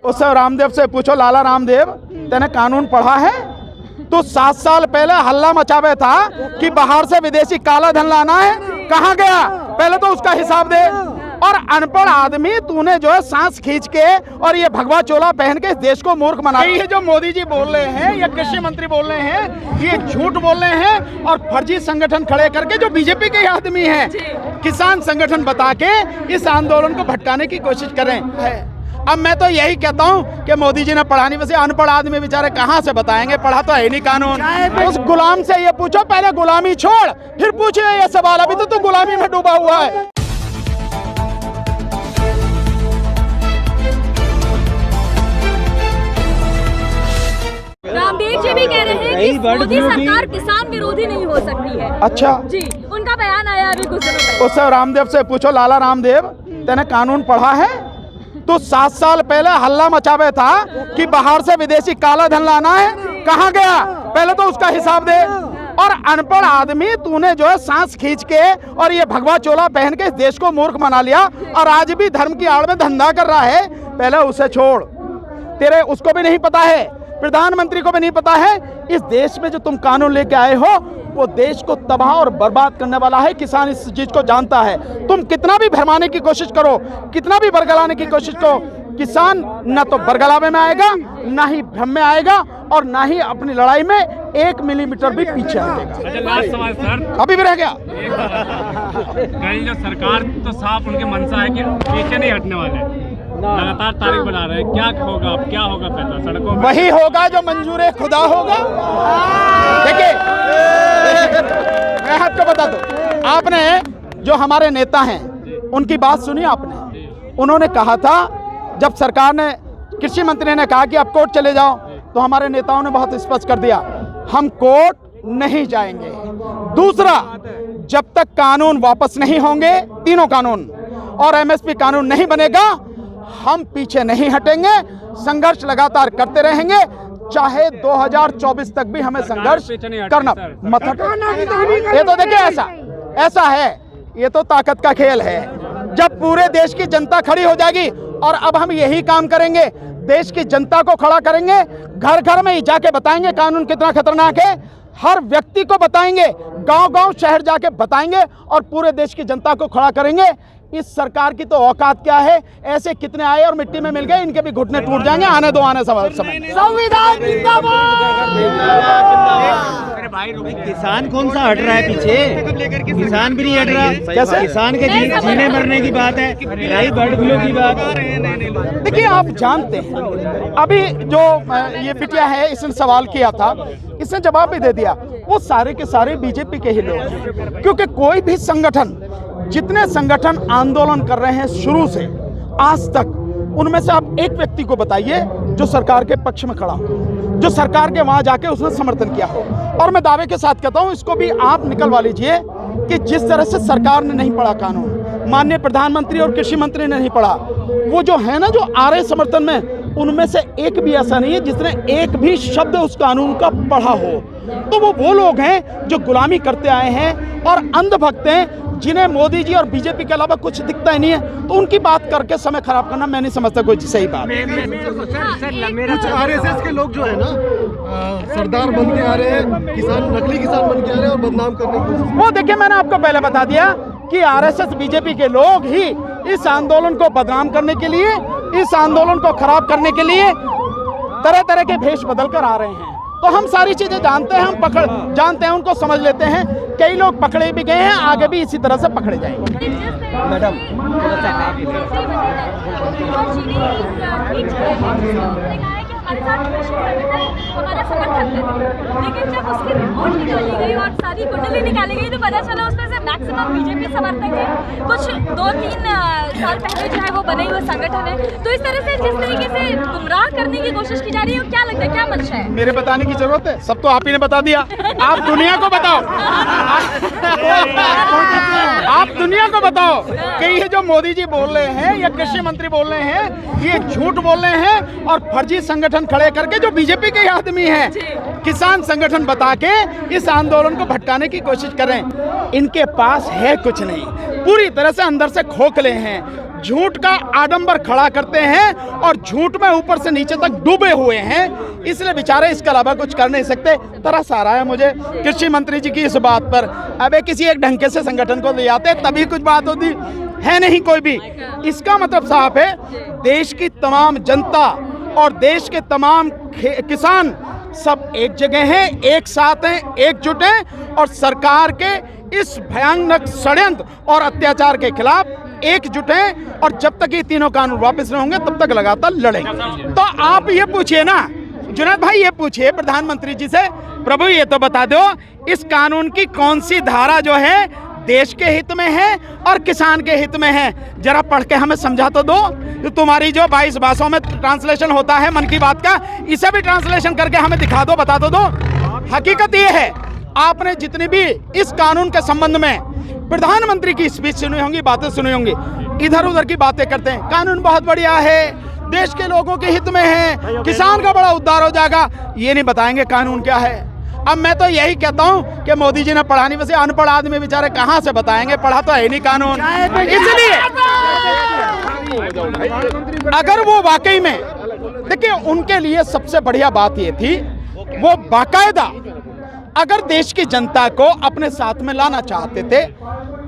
उससे रामदेव से पूछो, लाला रामदेव तेने कानून पढ़ा है? तो 7 साल पहले हल्ला मचावे था कि बाहर से विदेशी काला धन लाना है, कहाँ गया? पहले तो उसका हिसाब दे। और अनपढ़ आदमी तूने जो है सांस खींच के और ये भगवा चोला पहन के इस देश को मूर्ख बना, ये जो मोदी जी बोल रहे हैं या कृषि मंत्री बोल रहे हैं, ये झूठ बोल रहे हैं और फर्जी संगठन खड़े करके जो बीजेपी के आदमी हैं, किसान संगठन बता के इस आंदोलन को भटकाने की कोशिश कर रहे हैं। अब मैं तो यही कहता हूँ कि मोदी जी ने पढ़ा नहीं, वैसे अनपढ़ आदमी बेचारे कहाँ से बताएंगे, पढ़ा तो है नहीं कानून। उस गुलाम से ये पूछो, पहले गुलामी छोड़ फिर पूछो ये सवाल, अभी तो तू गुलामी में डूबा हुआ है। रामदेव जी भी कह रहे हैं कि मोदी सरकार किसान विरोधी नहीं हो सकती है। अच्छा जी, उनका बयान आया अभी कुछ दिनों पहले। उससे रामदेव से पूछो, लाला रामदेव तेने कानून पढ़ा है? तो 7 साल पहले हल्ला मचावे था कि बाहर से विदेशी काला धन लाना है, कहाँ गया? पहले तो उसका हिसाब दे। और अनपढ़ आदमी तूने जो है सांस खींच के और ये भगवा चोला पहन के इस देश को मूर्ख बना लिया और आज भी धर्म की आड़ में धंधा कर रहा है। पहले उसे छोड़, तेरे उसको भी नहीं पता है, प्रधानमंत्री को भी नहीं पता है, इस देश में जो तुम कानून लेके आए हो वो देश को तबाह और बर्बाद करने वाला है। किसान इस चीज को जानता है। तुम कितना भी भरमाने की कोशिश करो, कितना भी बरगलाने की कोशिश करो, किसान न तो बरगलावे में आएगा, ना ही भ्रम में आएगा और ना ही अपनी लड़ाई में 1 मिलीमीटर भी पीछे हटेगा। लास्ट सवाल सर, अभी भी रह गया। कहीं जो सरकार तो साफ उनकी मंशा है कि पीछे नहीं हटने वाले, लगातार तारीख बना रहे हैं, क्या होगा अब, क्या होगा फैसला सड़कों में? वही होगा जो मंजूर खुदा होगा। देखिए मैं आपको बता दूं, आपने जो हमारे नेता हैं उनकी बात सुनी आपने? उन्होंने कहा था, जब सरकार ने, कृषि मंत्री ने कहा कि आप कोर्ट चले जाओ, तो हमारे नेताओं ने बहुत स्पष्ट कर दिया, हम कोर्ट नहीं जाएंगे। दूसरा, जब तक कानून वापस नहीं होंगे, तीनों कानून और एमएसपी कानून नहीं बनेगा, हम पीछे नहीं हटेंगे, संघर्ष लगातार करते रहेंगे, चाहे 2024 तक भी हमें संघर्ष करना मत हटो। ये तो देखिए ऐसा है, ये तो ताकत का खेल है। जब पूरे देश की जनता खड़ी हो जाएगी, और अब हम यही काम करेंगे, देश की जनता को खड़ा करेंगे, घर घर में जाके बताएंगे कानून कितना खतरनाक है, हर व्यक्ति को बताएंगे, गांव-गांव शहर जाके बताएंगे और पूरे देश की जनता को खड़ा करेंगे। इस सरकार की तो औकात क्या है, ऐसे कितने आए और मिट्टी में मिल गए, इनके भी घुटने टूट जाएंगे, आने दो आने समय। संविधान जिंदाबाद। किसान कौन सा हट रहा है पीछे? किसान भी नहीं हट रहा। कैसे? किसान के जीने मरने की बात है, रही बर्ड फ्लू की बात। देखिए आप जानते हैं, अभी जो ये बिटिया है, इसने सवाल किया था, इसने जवाब भी दे दिया, वो सारे के सारे बीजेपी के ही लोग हैं। क्योंकि कोई भी संगठन, जितने संगठन आंदोलन कर रहे हैं शुरू से आज तक, उनमें से आप एक व्यक्ति को बताइए जो सरकार के पक्ष में खड़ा हो, जो सरकार के वहां जाके उसने समर्थन किया हो। और मैं दावे के साथ कहता हूं, इसको भी आप निकलवा लीजिए कि जिस तरह से सरकार ने नहीं पढ़ा कानून, माननीय प्रधानमंत्री और कृषि मंत्री ने नहीं पढ़ा, वो जो है ना, जो आ रहे समर्थन में, उनमें से एक भी ऐसा नहीं है जिसने एक भी शब्द उस कानून का पढ़ा हो। तो वो लोग हैं जो गुलामी करते आए हैं और अंधभक्त हैं, जिन्हें मोदी जी और बीजेपी के अलावा कुछ दिखता ही नहीं है। तो उनकी बात करके समय खराब करना मैं नहीं समझता कोई सही बात। कुछ आरएसएस के लोग जो है ना, सरदार बन के आ रहे हैं, किसान, नकली किसान बन के आ रहे हैं और बदनाम करने की कोशिश। वो देखिए, मैंने आपको पहले बता दिया कि आरएसएस बीजेपी के लोग ही इस आंदोलन को बदनाम करने के लिए, इस आंदोलन को खराब करने के लिए तरह तरह के भेष बदल कर आ रहे हैं। तो हम सारी चीजें जानते हैं, हम जानते हैं, उनको समझ लेते हैं। कई लोग पकड़े भी गए हैं, आगे भी इसी तरह से पकड़े जाएंगे। मैडम हमारा समर्थन है, लेकिन जब उसकी रिपोर्ट निकाली गई और सारी कुंडली निकाली गई तो पता चला उसमें से मैक्सिमम बीजेपी समर्थक है। कुछ 2-3 साल पहले जो है वो बने हुए संगठन है। तो इस तरह से जिस तरीके से गुमराह करने की कोशिश की जा रही है, क्या लगता है, क्या मंशा है? मेरे बताने की जरूरत है? सब तो आप ही ने बता दिया, आप दुनिया को बताओ। आप दुनिया को बताओ कि ये जो मोदी जी बोल रहे हैं या कृषि मंत्री बोल रहे हैं, ये झूठ बोल रहे हैं और फर्जी संगठन खड़े करके जो बीजेपी के आदमी हैं, किसान संगठन बता के इस आंदोलन को भटकाने की कोशिश कर रहे हैं। इनके पास है कुछ नहीं, पूरी तरह से अंदर से खोखले हैं। झूठ का आडंबर खड़ा करते हैं और झूठ में ऊपर से नीचे तक डूबे हुए हैं, इसलिए बेचारे इसके अलावा कुछ कर नहीं सकते। तरस आ रहा है मुझे कृषि मंत्री जी की इस बात पर। अबे किसी एक ढंग से संगठन को ले आते तभी कुछ बात होती है, नहीं कोई भी। इसका मतलब साफ है, देश की तमाम जनता और देश के तमाम किसान सब एक जगह हैं, एक साथ हैं, एकजुट हैं और सरकार के इस भयानक षड्यंत्र और अत्याचार के खिलाफ एकजुट हैं। और जब तक ये तीनों कानून वापस नहीं होंगे तब तक लगातार लड़ेंगे। तो आप ये पूछिए ना जुनैद भाई, ये पूछिए प्रधानमंत्री जी से, प्रभु ये तो बता दो इस कानून की कौन सी धारा जो है देश के हित में है और किसान के हित में है, जरा पढ़ के हमें समझा तो दो। तो तुम्हारी जो 22 भाषाओं में ट्रांसलेशन होता है मन की बात का, इसे भी ट्रांसलेशन करके हमें दिखा दो, बता तो दो। हकीकत ये है, आपने जितनी भी इस कानून के संबंध में प्रधानमंत्री की स्पीच सुनी होंगी, बातें सुनी होंगी, इधर उधर की बातें करते हैं। कानून बहुत बढ़िया है, देश के लोगों के हित में है, किसान का बड़ा उद्धार हो जाएगा, ये नहीं बताएंगे कानून क्या है। अब मैं तो यही कहता हूं कि मोदी जी ने पढ़ा नहीं, वैसे अनपढ़ आदमी बेचारे कहां से बताएंगे, पढ़ा तो है नहीं कानून। इसलिए अगर वो वाकई में, देखिए उनके लिए सबसे बढ़िया बात ये थी, वो बाकायदा अगर देश की जनता को अपने साथ में लाना चाहते थे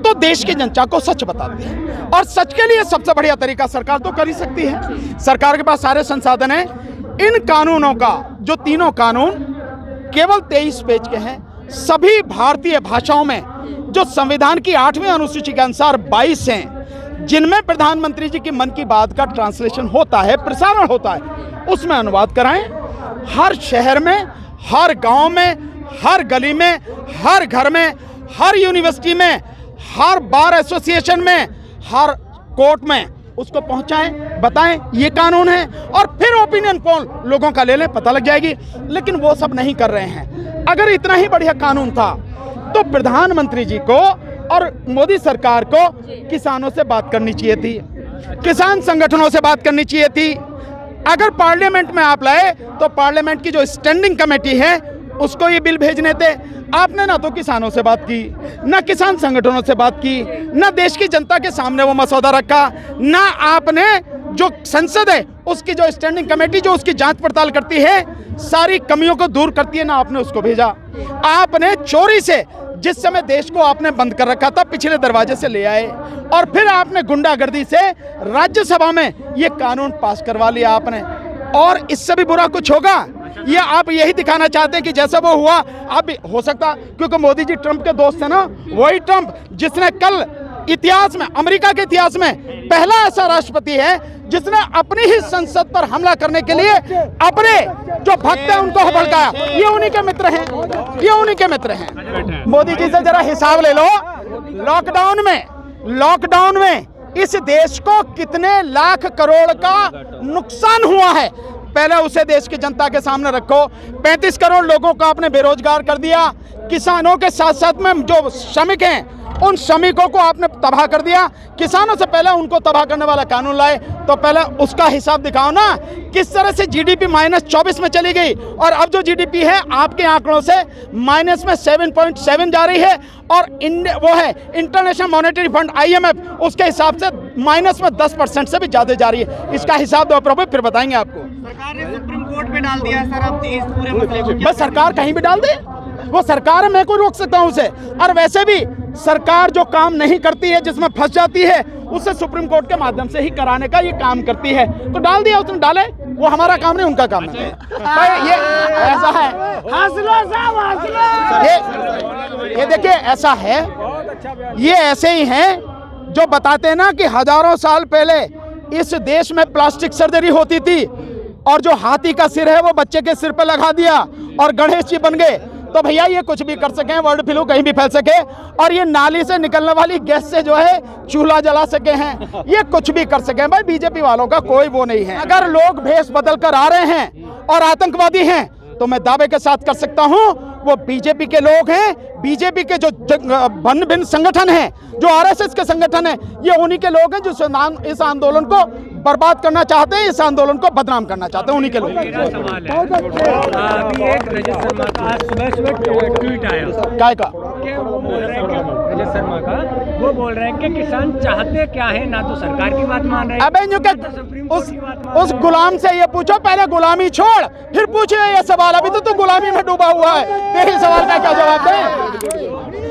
तो देश की जनता को सच बताते हैं। और सच के लिए सबसे बढ़िया तरीका सरकार तो कर ही सकती है, सरकार के पास सारे संसाधन हैं। इन कानूनों का जो तीनों कानून केवल 23 पेज के हैं, सभी भारतीय भाषाओं में, जो संविधान की 8वीं अनुसूची के अनुसार 22 हैं, जिनमें प्रधानमंत्री जी की मन की बात का ट्रांसलेशन होता है, प्रसारण होता है, उसमें अनुवाद कराएं। हर शहर में, हर गांव में, हर गली में, हर घर में, हर यूनिवर्सिटी में, हर बार एसोसिएशन में, हर कोर्ट में उसको पहुंचाएं, बताएं ये कानून है, और फिर ओपिनियन पोल लोगों का ले लें, पता लग जाएगी। लेकिन वो सब नहीं कर रहे हैं। अगर इतना ही बढ़िया कानून था तो प्रधानमंत्री जी को और मोदी सरकार को किसानों से बात करनी चाहिए थी, किसान संगठनों से बात करनी चाहिए थी। अगर पार्लियामेंट में आप लाए तो पार्लियामेंट की जो स्टैंडिंग कमेटी है उसको ये बिल भेजने थे। आपने ना तो किसानों से बात की, ना किसान संगठनों से बात की, ना देश की जनता के सामने वो मसौदा रखा, ना आपने जो संसद है उसकी जो स्टैंडिंग कमेटी जो उसकी जांच पड़ताल करती है, सारी कमियों को दूर करती है, ना आपने उसको भेजा। आपने चोरी से, जिस समय देश को आपने बंद कर रखा था, पिछले दरवाजे से ले आए और फिर आपने गुंडागर्दी से राज्यसभा में ये कानून पास करवा लिया आपने। और इससे भी बुरा कुछ होगा, ये आप यही दिखाना चाहते हैं कि जैसा वो हुआ आप भी हो सकता, क्योंकि मोदी जी ट्रंप के दोस्त हैं ना, वही ट्रंप जिसने कल इतिहास में, अमेरिका के इतिहास में पहला ऐसा राष्ट्रपति है जिसने अपनी ही संसद पर हमला करने के लिए अपने जो भक्त हैं उनको भड़काया। ये उन्हीं के मित्र हैं, ये उन्हीं के मित्र हैं। मोदी जी से जरा हिसाब ले लो, लॉकडाउन में इस देश को कितने लाख करोड़ का नुकसान हुआ है, पहले उसे देश की जनता के सामने रखो। 35 करोड़ लोगों को आपने बेरोजगार कर दिया, किसानों के साथ साथ में जो श्रमिक हैं उन श्रमिकों को आपने तबाह कर दिया। किसानों से पहले उनको तबाह करने वाला कानून लाए, तो पहले उसका हिसाब दिखाओ ना, किस तरह से जीडीपी -24 में चली गई और अब जो जीडीपी है आपके आंकड़ों से माइनस में 7.7 जा रही है। और वो है इंटरनेशनल मॉनेटरी फंड IMF, उसके हिसाब से माइनस में 10% से भी ज़्यादा जा रही है। इसका हिसाब दो प्रभु, फिर बताएंगे आपको। सरकार ने सुप्रीम कोर्ट में डाल दिया सर, अब इस पूरे मसले को बस सरकार कहीं भी डाल दे, वो सरकार है, मैं को रोक सकता हूं उसे। और वैसे भी सरकार जो काम नहीं करती है, जिसमें फंस जाती है, उसे सुप्रीम कोर्ट के माध्यम से ही कराने का ये काम करती है। तो डाल दिया, उसने डाले, वो हमारा काम नहीं, उनका काम है। ये ऐसा है, ये देखिए ऐसा है, ये ऐसे ही हैं जो बताते हैं ना कि हजारों साल पहले इस देश में प्लास्टिक सर्जरी होती थी और जो हाथी का सिर है वो बच्चे के सिर पे लगा दिया और गणेश जी बन गए। तो भैया ये कुछ भी कर सकें, वर्ड फ्लू कहीं भी फैल सके, और ये नाली से निकलने वाली गैस से जो है चूल्हा जला सके हैं, ये कुछ भी कर सकें। भाई बीजेपी वालों का कोई वो नहीं है। अगर लोग भेष बदल कर आ रहे हैं और आतंकवादी हैं तो मैं दावे के साथ कर सकता हूं वो बीजेपी के लोग हैं। बीजेपी के जो भिन्न भिन्न संगठन हैं, जो RSS के संगठन हैं, ये उन्हीं के लोग हैं जो इस आंदोलन को बर्बाद करना चाहते हैं, इस आंदोलन को बदनाम करना चाहते हैं, उन्हीं के लोग। अभी एक सुबह ट्वीट आया काय का के वो बोल रहे हैं कि रजत शर्मा का वो बोल रहे हैं कि किसान चाहते क्या है, ना तो सरकार की बात मान रहे हैं, अबे उस गुलाम से ये पूछो, पहले गुलामी छोड़ फिर पूछिए ये सवाल। अभी तो तू गुलामी में डूबा हुआ है, तेरे सवाल का क्या जवाब दें?